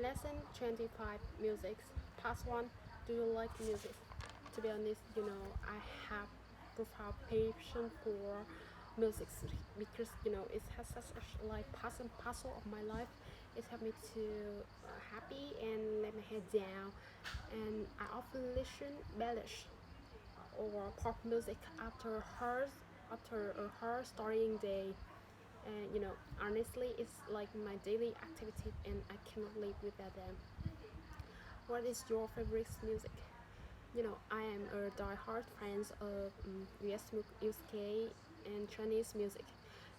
Lesson 25 Music. Past 1. Do you like music? To be honest, I have profound passion for music because it has such a like part and parcel of my life. It helped me to happy and let my head down. And I often listen ballads or pop music after a hard starting day. And honestly, it's like my daily activity, and I cannot live without them. What is your favorite music? I am a die-hard fan of US UK and Chinese music.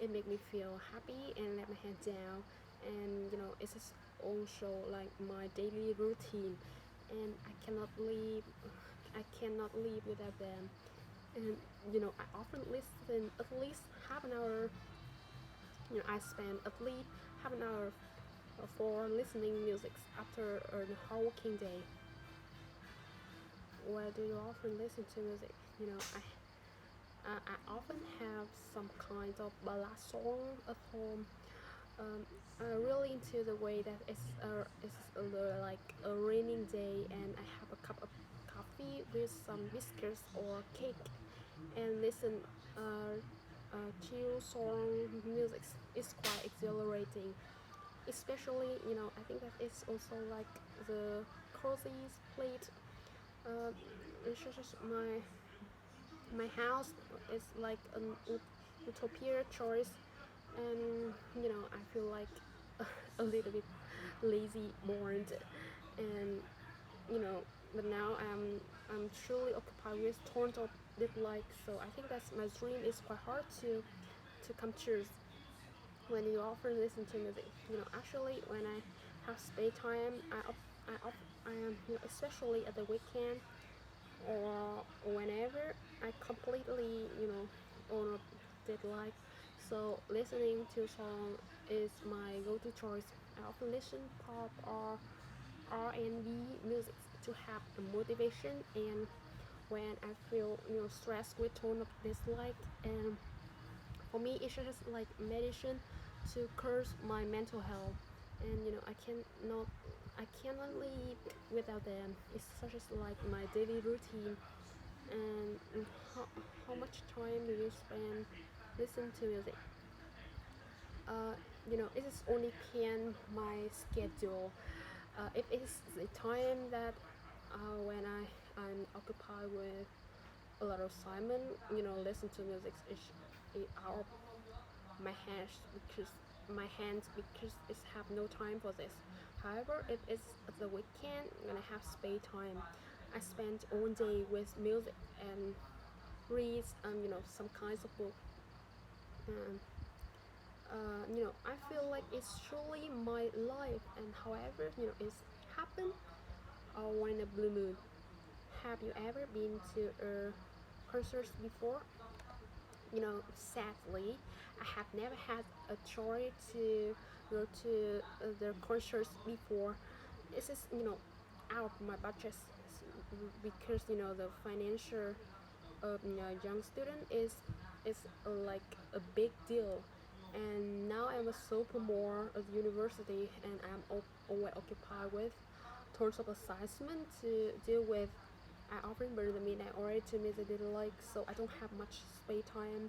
It makes me feel happy and let my head down, and it's just also like my daily routine, and I cannot live without them. And I often listen at least half an hour. I spend at least half an hour for listening music after a hard working day. Where do you often listen to music? I often have some kind of ballad song at home. I'm really into the way that it's like a raining day, and I have a cup of coffee with some biscuits or cake, and listen uh, chill song music. Is quite exhilarating, especially I think that it's also like the cozy plate. It's just my house is like an utopia choice, and I feel like a little bit lazy bored, and you know but now I'm truly occupied with tons of like, so I think that's my dream is quite hard to come true when you often listen to music. Actually, when I have spare time, I am especially at the weekend or whenever I completely on a deadline. So listening to song is my go-to choice. I often listen pop or R&B music to have the motivation, and when I feel stressed with tone of dislike, and for me it's just like medicine to curse my mental health, and I cannot live without them. It's such as like my daily routine. And how much time do you spend listening to music? uh, it is only plan my schedule. If it's the time that when I'm occupied with a lot of assignment, listen to music is out of my hands because it's have no time for this. However, if it's the weekend when I have spare time, I spend all day with music and read some kinds of book. And I feel like it's truly my life. And however, it's happened when a blue moon. Have you ever been to a concert before? Sadly, I have never had a choice to go to the concerts before. This is, out of my budget because the financial of young student is like a big deal. And now I'm a sophomore at university, and I'm always occupied with tons of assignment to deal with. I often burn the midnight oil to miss a little like, so I don't have much spare time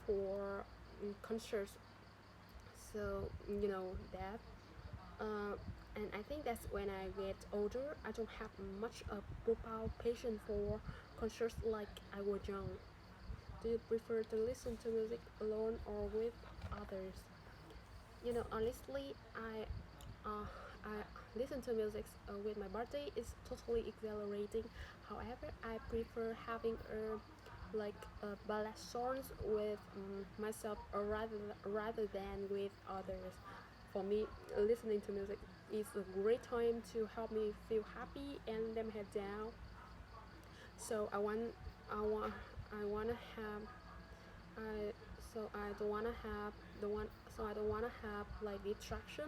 for concerts. So that. Uh, and I think that's when I get older, I don't have much of profound patience for concerts like I was young. Do you prefer to listen to music alone or with others? Honestly, I listen to music with my birthday. It's totally exhilarating. However, I prefer having like ballad songs with myself, or rather than with others. For me, listening to music is a great time to help me feel happy and let me head down. So I want, I wanna have, I, so I don't wanna have the one, so I don't wanna have like distraction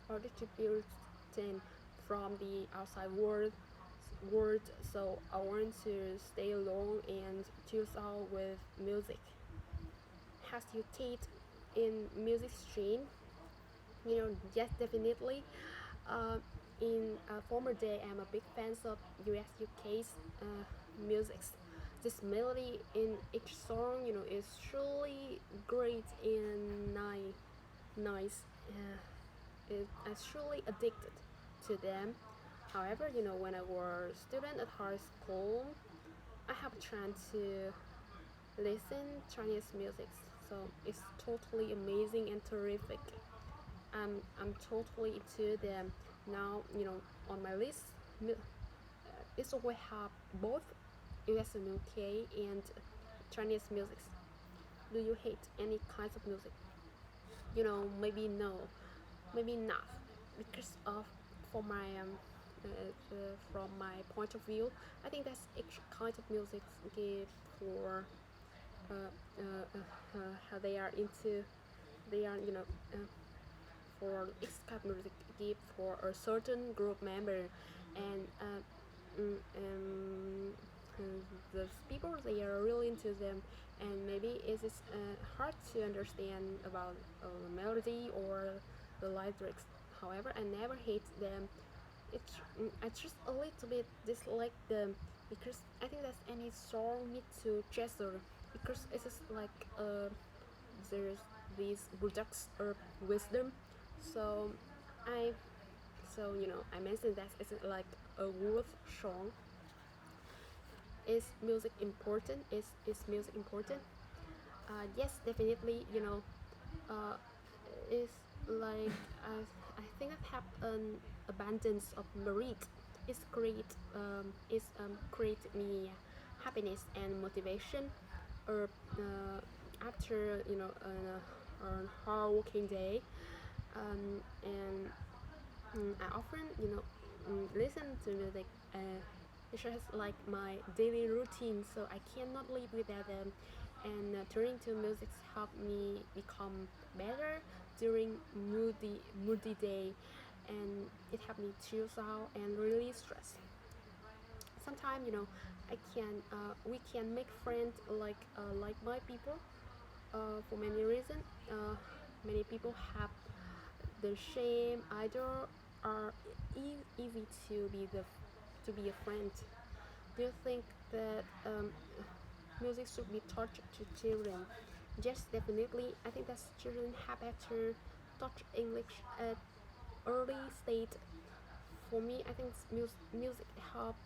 or distribution from the outside world. So I want to stay alone and chill out with music. Has your taste in music stream? Yes, definitely. Uh, in a former day, I'm a big fan of US UK's music. This melody in each song, is truly great and nice. I'm truly addicted to them. However, when I was a student at high school, I have a chance to listen Chinese music. So it's totally amazing and terrific. I'm totally into them now. On my list, it's always have both US and UK and Chinese music. Do you hate any kinds of music? Maybe no, maybe not, because of for my from my point of view, I think that's each kind of music give for uh, how they are into they are for each kind of music give for a certain group member and the people they are really into them and maybe it is hard to understand about the melody or the lyrics. However, I never hate them. I just a little bit dislike them because I think that any song need to gesture because it's just like there's these products or wisdom. So I I mentioned that it's like a wolf song. Is music important? Is music important? Yes, definitely. Uh, it's like I think I have an abundance of merit. It's create me happiness and motivation. Or after a hard working day, and I often listen to music. It's just like my daily routine, so I cannot live without them. And turning to music help me become better during moody day, and it helped me chill out and release stress. Sometimes I can we can make friends like my people for many reasons. Many people have the same idol are easy to be a friend. Do you think that music should be taught to children? Yes, definitely. I think that children have better touch English at early stage. For me, I think music help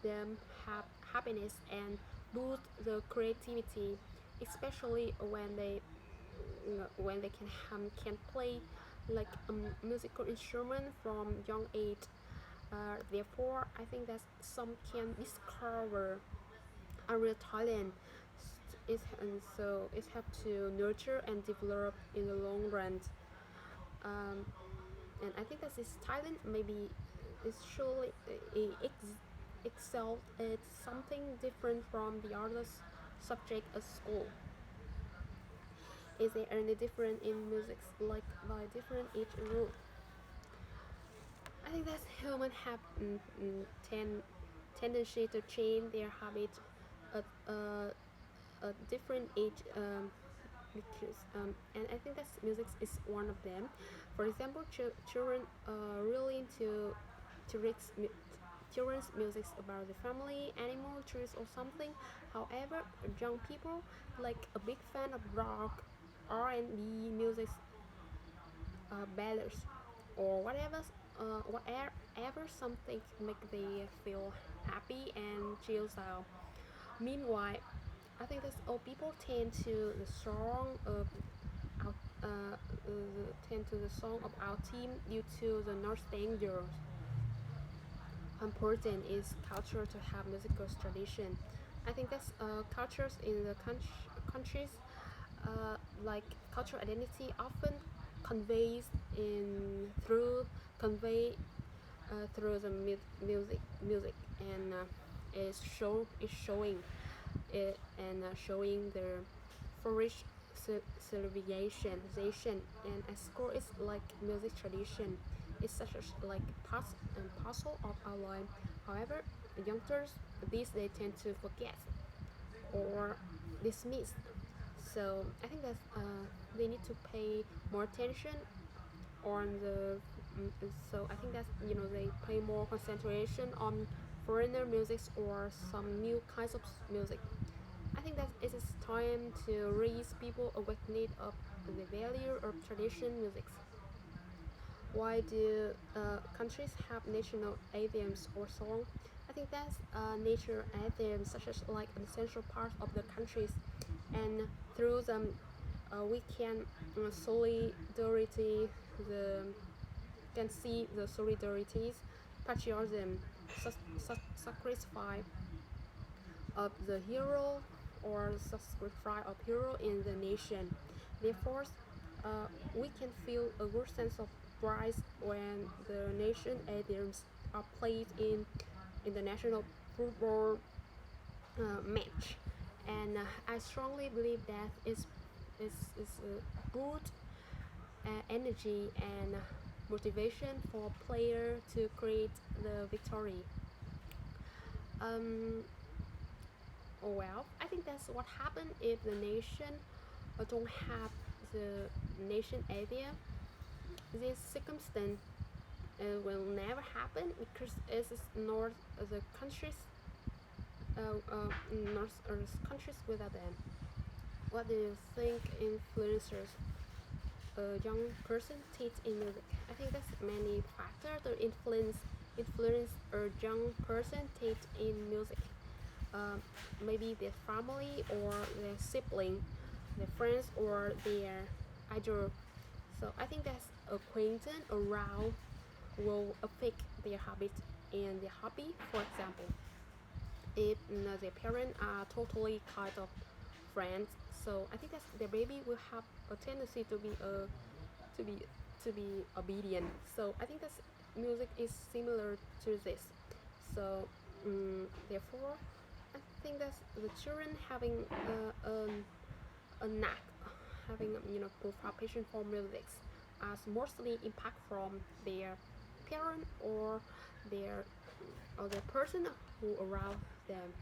them have happiness and boost the creativity, especially when they can play like a musical instrument from young age. Therefore, I think that some can discover a real talent. And so it helps to nurture and develop in the long run. Um, and I think that this talent maybe is surely excel. It's something different from the other subject at school. Is there any different in music like by different age group? I think that humans have tendency to change their habits at a different age because and I think that music is one of them. For example, children really into to read children's music about the family, animal, trees, or something. However, young people like a big fan of rock, R&B music, ballads, or whatever something make they feel happy and chill out. Meanwhile, I think that all people our, tend to the song of our team due to the nostalgia. Important is culture to have musical tradition. I think that's cultures in the countries like cultural identity often conveys in through convey through the music and is showing it and showing their flourish civilization and a score is like music tradition. It's such as like part and parcel of our life. However, youngsters these they tend to forget or dismiss. So I think that they need to pay more attention on the So I think that they pay more concentration on foreigner music or some new kinds of music. I think that it is time to raise people awakening of the value of tradition music. Why do countries have national anthems or song? I think that's national anthems such as like an essential part of the countries, and through them we can solidarity the can see the solidarities, patriotism, sacrifice of the hero or sacrifice of hero in the nation. Therefore, we can feel a good sense of pride when the nation anthems are played in the national football match. And I strongly believe that is a good energy and motivation for player to create the victory. Um, well, I think that's what happened if the nation don't have the nation idea. This circumstance will never happen because it is not the countries, not countries without them. What do you think influencers a young person teach in music? I think there's many factors to influence a young person teach in music. Um, Maybe their family or their sibling, their friends or their idol. So I think that's acquaintance around will affect their habit and their hobby. For example, if their parents are totally kind of friends, so I think that their baby will have a tendency to be to be obedient. So I think that music is similar to this. So therefore, I think that the children having a knack, having preparation for music, as mostly impact from their parent or their or the person who around them.